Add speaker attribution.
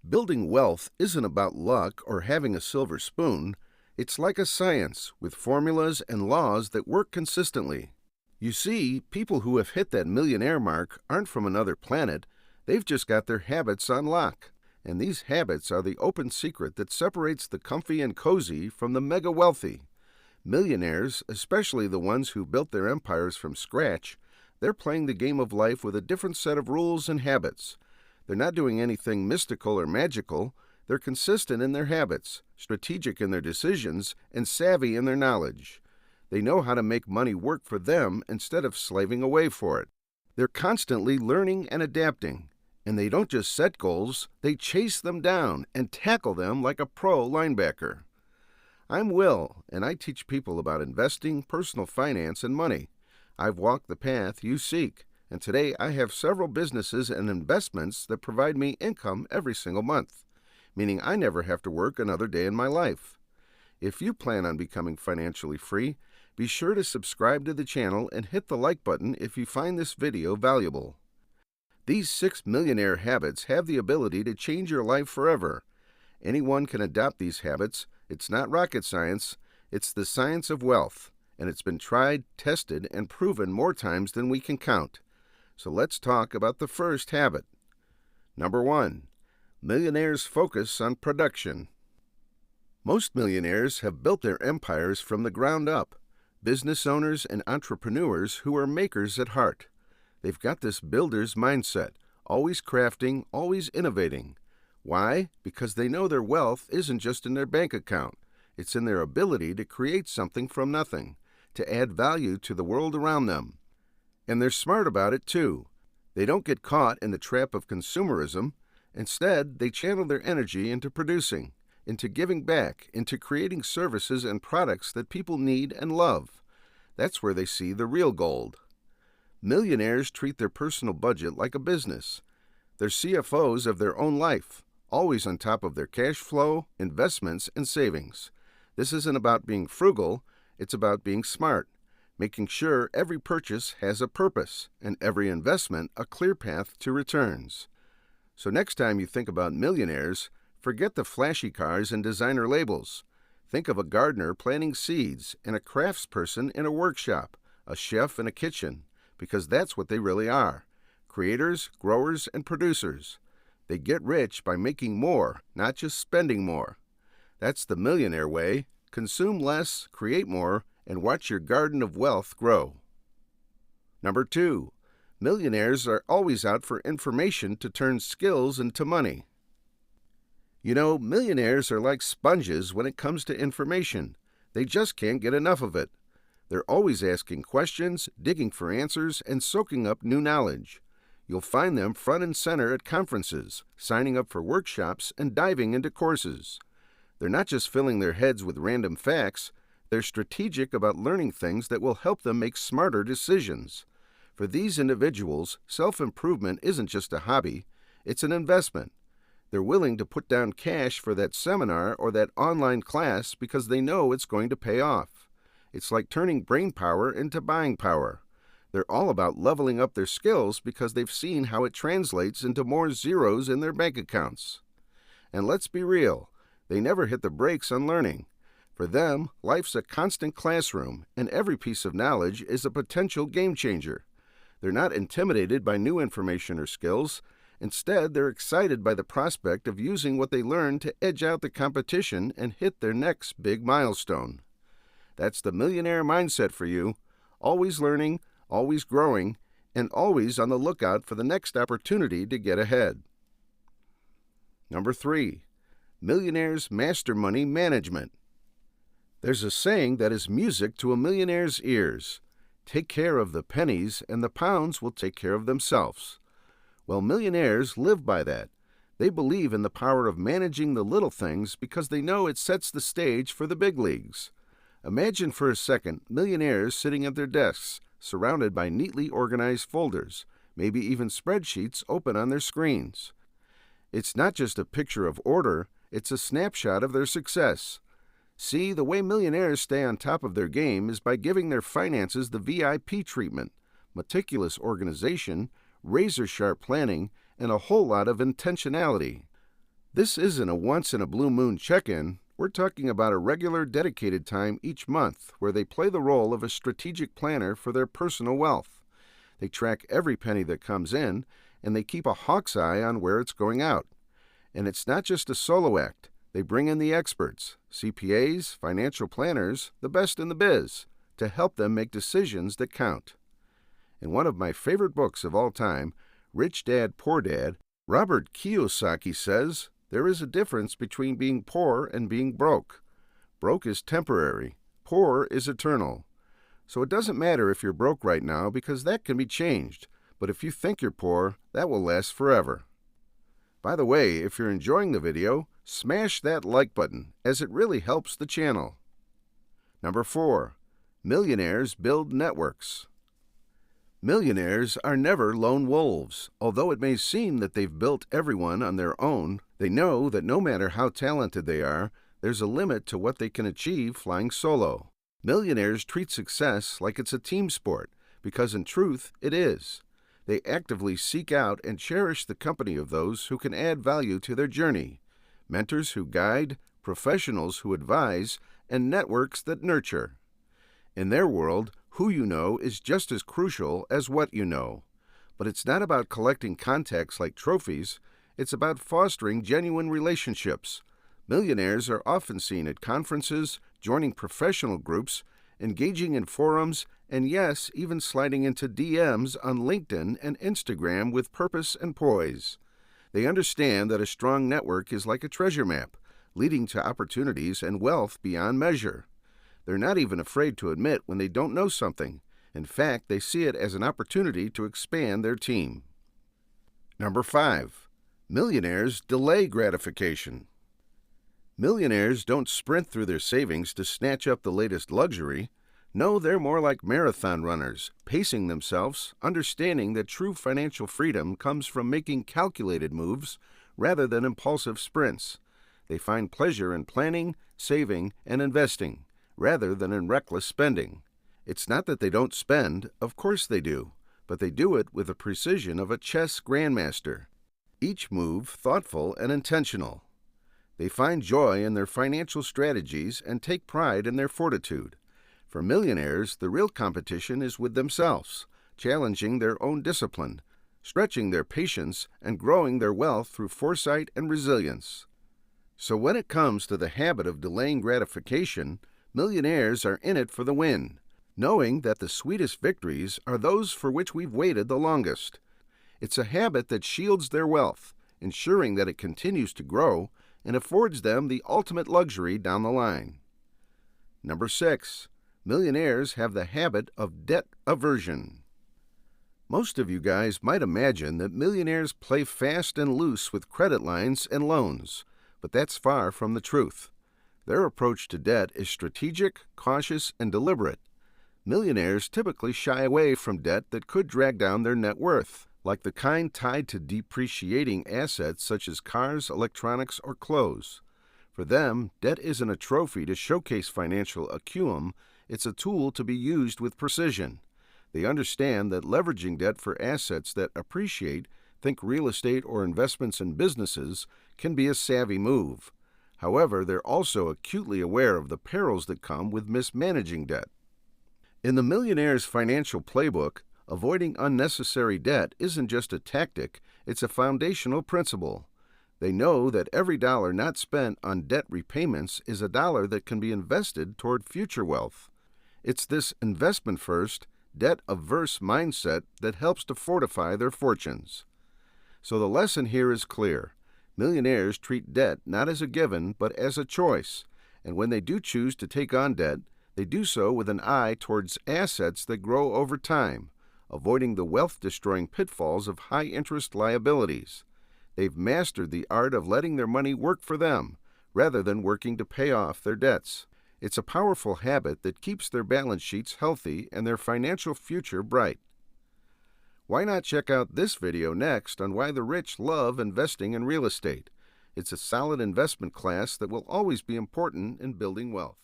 Speaker 1: Building wealth isn't about luck or having a silver spoon. It's like a science with formulas and laws that work consistently. You see, people who have hit that millionaire mark aren't from another planet. They've just got their habits on lock. And these habits are the open secret that separates the comfy and cozy from the mega wealthy. Millionaires, especially the ones who built their empires from scratch, they're playing the game of life with a different set of rules and habits. They're not doing anything mystical or magical. They're consistent in their habits, strategic in their decisions, and savvy in their knowledge. They know how to make money work for them instead of slaving away for it. They're constantly learning and adapting. And they don't just set goals, they chase them down and tackle them like a pro linebacker. I'm Will, and I teach people about investing, personal finance, and money. I've walked the path you seek, and today I have several businesses and investments that provide me income every single month, meaning I never have to work another day in my life. If you plan on becoming financially free, be sure to subscribe to the channel and hit the like button if you find this video valuable. These 6 millionaire habits have the ability to change your life forever. Anyone can adopt these habits. It's not rocket science. It's the science of wealth, and it's been tried, tested, and proven more times than we can count. So let's talk about the first habit. Number 1. Millionaires focus on production. Most millionaires have built their empires from the ground up. Business owners and entrepreneurs who are makers at heart. They've got this builder's mindset, always crafting, always innovating. Why? Because they know their wealth isn't just in their bank account. It's in their ability to create something from nothing, to add value to the world around them. And they're smart about it too. They don't get caught in the trap of consumerism. Instead, they channel their energy into producing, into giving back, into creating services and products that people need and love. That's where they see the real gold. Millionaires treat their personal budget like a business. They're CFOs of their own life, always on top of their cash flow, investments, and savings. This isn't about being frugal, it's about being smart, making sure every purchase has a purpose and every investment a clear path to returns. So next time you think about millionaires, forget the flashy cars and designer labels. Think of a gardener planting seeds and a craftsperson in a workshop, a chef in a kitchen. Because that's what they really are. Creators, growers, and producers. They get rich by making more, not just spending more. That's the millionaire way. Consume less, create more, and watch your garden of wealth grow. Number 2. Millionaires are always out for information to turn skills into money. You know, millionaires are like sponges when it comes to information. They just can't get enough of it. They're always asking questions, digging for answers, and soaking up new knowledge. You'll find them front and center at conferences, signing up for workshops, and diving into courses. They're not just filling their heads with random facts, they're strategic about learning things that will help them make smarter decisions. For these individuals, self-improvement isn't just a hobby, it's an investment. They're willing to put down cash for that seminar or that online class because they know it's going to pay off. It's like turning brain power into buying power. They're all about leveling up their skills because they've seen how it translates into more zeros in their bank accounts. And let's be real, they never hit the brakes on learning. For them, life's a constant classroom, and every piece of knowledge is a potential game changer. They're not intimidated by new information or skills. Instead, they're excited by the prospect of using what they learn to edge out the competition and hit their next big milestone. That's the millionaire mindset for you, always learning, always growing, and always on the lookout for the next opportunity to get ahead. Number 3. Millionaires master money management. There's a saying that is music to a millionaire's ears. Take care of the pennies and the pounds will take care of themselves. Well, millionaires live by that. They believe in the power of managing the little things because they know it sets the stage for the big leagues. Imagine for a second millionaires sitting at their desks, surrounded by neatly organized folders, maybe even spreadsheets open on their screens. It's not just a picture of order, it's a snapshot of their success. See, the way millionaires stay on top of their game is by giving their finances the VIP treatment, meticulous organization, razor-sharp planning, and a whole lot of intentionality. This isn't a once-in-a-blue-moon check-in. We're talking about a regular, dedicated time each month where they play the role of a strategic planner for their personal wealth. They track every penny that comes in, and they keep a hawk's eye on where it's going out. And it's not just a solo act. They bring in the experts, CPAs, financial planners, the best in the biz, to help them make decisions that count. In one of my favorite books of all time, Rich Dad, Poor Dad, Robert Kiyosaki says, there is a difference between being poor and being broke. Broke is temporary. Poor is eternal. So it doesn't matter if you're broke right now because that can be changed. But if you think you're poor, that will last forever. By the way, if you're enjoying the video, smash that like button as it really helps the channel. Number 4. Millionaires build networks. Millionaires are never lone wolves. Although it may seem that they've built everyone on their own, they know that no matter how talented they are, there's a limit to what they can achieve flying solo. Millionaires treat success like it's a team sport, because in truth, it is. They actively seek out and cherish the company of those who can add value to their journey. Mentors who guide, professionals who advise, and networks that nurture. In their world, who you know is just as crucial as what you know. But it's not about collecting contacts like trophies. It's about fostering genuine relationships. Millionaires are often seen at conferences, joining professional groups, engaging in forums, and yes, even sliding into DMs on LinkedIn and Instagram with purpose and poise. They understand that a strong network is like a treasure map, leading to opportunities and wealth beyond measure. They're not even afraid to admit when they don't know something. In fact, they see it as an opportunity to expand their team. Number 5. Millionaires delay gratification. Millionaires don't sprint through their savings to snatch up the latest luxury. No, they're more like marathon runners, pacing themselves, understanding that true financial freedom comes from making calculated moves rather than impulsive sprints. They find pleasure in planning, saving, and investing, rather than in reckless spending. It's not that they don't spend, of course they do, but they do it with the precision of a chess grandmaster. Each move thoughtful and intentional. They find joy in their financial strategies and take pride in their fortitude. For millionaires, the real competition is with themselves, challenging their own discipline, stretching their patience, and growing their wealth through foresight and resilience. So when it comes to the habit of delaying gratification, millionaires are in it for the win, knowing that the sweetest victories are those for which we've waited the longest. It's a habit that shields their wealth, ensuring that it continues to grow and affords them the ultimate luxury down the line. Number 6. Millionaires have the habit of debt aversion. Most of you guys might imagine that millionaires play fast and loose with credit lines and loans, but that's far from the truth. Their approach to debt is strategic, cautious, and deliberate. Millionaires typically shy away from debt that could drag down their net worth, like the kind tied to depreciating assets such as cars, electronics, or clothes. For them, debt isn't a trophy to showcase financial acumen, it's a tool to be used with precision. They understand that leveraging debt for assets that appreciate, think real estate or investments in businesses, can be a savvy move. However, they're also acutely aware of the perils that come with mismanaging debt. In the Millionaire's Financial Playbook, avoiding unnecessary debt isn't just a tactic, it's a foundational principle. They know that every dollar not spent on debt repayments is a dollar that can be invested toward future wealth. It's this investment-first, debt-averse mindset that helps to fortify their fortunes. So the lesson here is clear. Millionaires treat debt not as a given, but as a choice. And when they do choose to take on debt, they do so with an eye towards assets that grow over time, avoiding the wealth-destroying pitfalls of high-interest liabilities. They've mastered the art of letting their money work for them, rather than working to pay off their debts. It's a powerful habit that keeps their balance sheets healthy and their financial future bright. Why not check out this video next on why the rich love investing in real estate? It's a solid investment class that will always be important in building wealth.